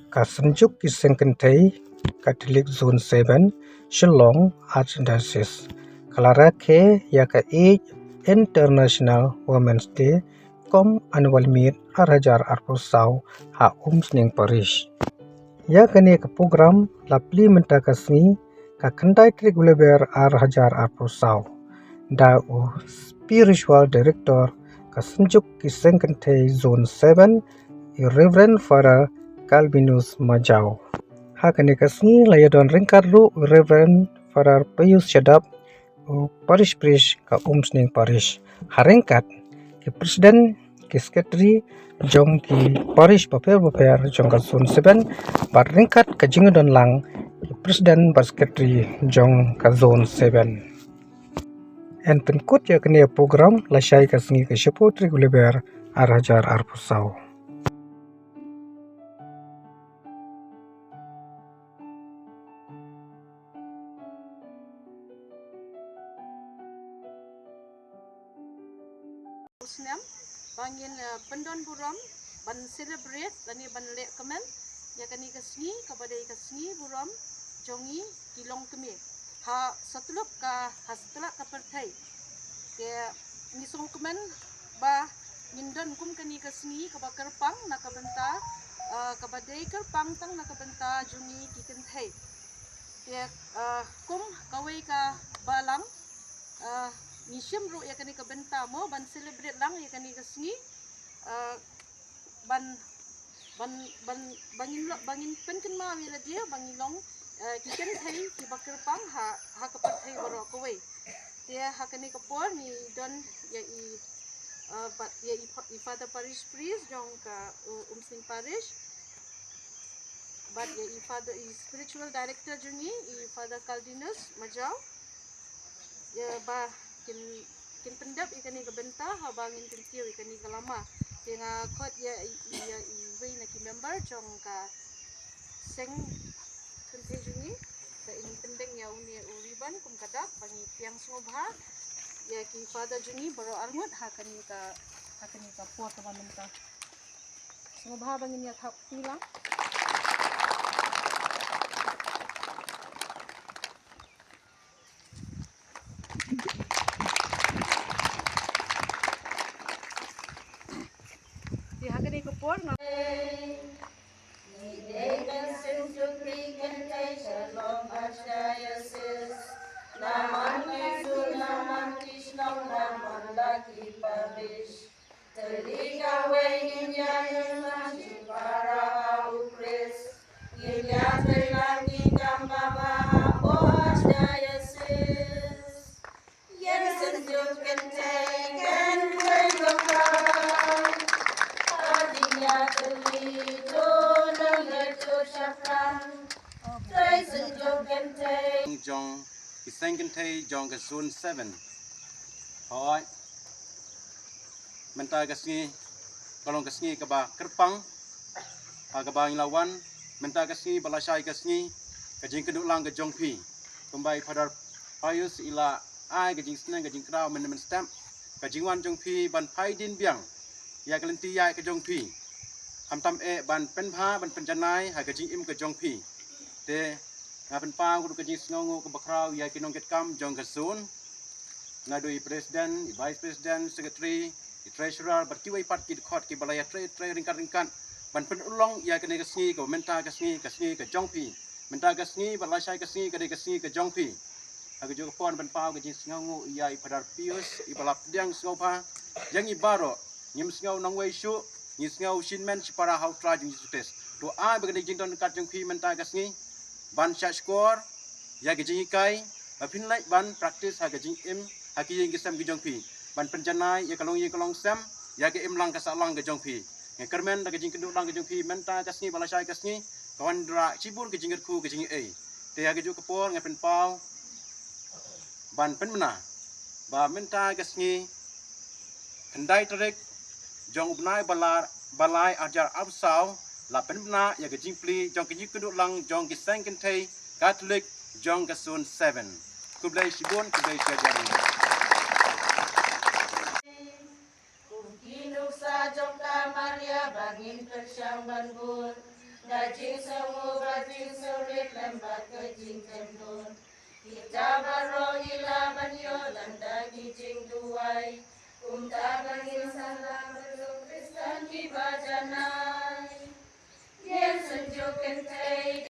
Kasenjuk Kisengkentei, Catholic Zone 7, Shillong Archdiocese. Kalara ke Yaka 8 International Women's Day, Kom Annual Meet Arajar Arposau Ha Sning Parish. Yakani ke program Lapli Mentakasni ka Kandai Triguleber Arajar Arposau. Dau Spiritual Director Kasenjuk Kisengkentei Zone 7, Reverend Father Calvinus Majau. Hakani kasni layadon ringkarlu Reverend Father Pius Shadap Parish Priest ka Sning Parish. Haringkat ki Presiden ki Sekretari jong ki Parish Baper jong ka Zone 7 ringkat ka jingodon lang ki Presiden bar Sekretari jong ka Zone 7. En penkut ya kini program lasyai kasni ke Shepo Triguleber Arajar Arpusau. Muslim bangin pendon buram ban celebrate dan ban lek kemen ya kani kasni kepada kasni buram jongi kilong kemi ha seteluk ka setelak ka pertai ke nisong kemen ba nyindon kum kani kasni ka kerpang nak benta kepada kerpang tang nak benta jongi kikentai ke kum kawai ka balang Misiam ru ya kani kabenta mo ban celebrate lang ya kani kasni ban bangin penken ma wila dia bangilong kiken thai ki bakerpang ha kapat thai baro kawai dia ha kani kapor ni don ya i Father Parish Priest jong ka Sning Parish but ya i spiritual director jungi i Father Calvinus Majau ya ba kin pendap ikani kabenta habangin kentiu ikani kalama tinga khot ya wei na ki member jong ka seng kontejuni ka in pendeng ya uriban kum kadap bangi tiang sngobha ya ki Father juni baro arngut hakani ka puak ka mamenta sngobha bangin ya thap tilang hakani ko por na Shalom Archdiocese Naman Yesus Naman Krishna Naman Laki Parish Terika Wengin Yayan Lanjut Para Ukris Gilia Terlaki Kambaba O Archdiocese Yesus Juken Teken Wengokang Adinya Terlito Nangleto Syafran Jong Kisengkentei jong ke Zone 7. Hoi. Mentai kasni kalong kasni ke ba kerpang ke ba lawan mentai kasni balasai kasni ke jing keduk lang ke jong pi. Kumbai Father Pius ila ai ke jing seneng ke jing krau men stamp ke jing wan jong pi ban pai din biang. Ya kelenti ya ke jong pi. Tam ban penpha ban penjanai ha ke jing im ke jong pi. Te ngapen pang kudu kejing sngongu ke bakrau ya kinong ketkam jong kesun ngadui presiden, vice president, secretary, treasurer bertiwai pat ki khot ki balaya tre ringkat ban pen ulong ya kene kesni ke menta kesni ke jongpi menta kesni balasai kesni ke jongpi aku juga pon ban pau kejing sngongu ya Father Pius i balap diang sngopa yang ibaro nyim sngo nongwei shu ni sngo shinmen para hau tra jing sutes to ai bagani jing don kat jongpi menta kesni ban skor ya gejing kai apin lai ban praktis ha gejing im ha ki yeng gesam gejong pi ban penjanai ya kalong sam ya ke im lang ka salang gejong pi nge kermen da gejing keduk lang gejong pi menta kasni balasai kasni kawan dra cibur gejing ku gejing te ya geju kepor nge pen pau ban penmena ba menta kasni kendai trek jong ubnai balai ajar absau la penmena ya gejing pli jong gejing keduk lang jong Kisengkentei Catholic jong Zone 7. Kublai Shibun, kublai Syajari. Kumkinuk sa jong ka Maria bangin kersyang banbun Dajing songo bajing sorit lembat kejing tendon. Kita baro ila banyo landa gijing tuai. Umta bangin salah berdoa.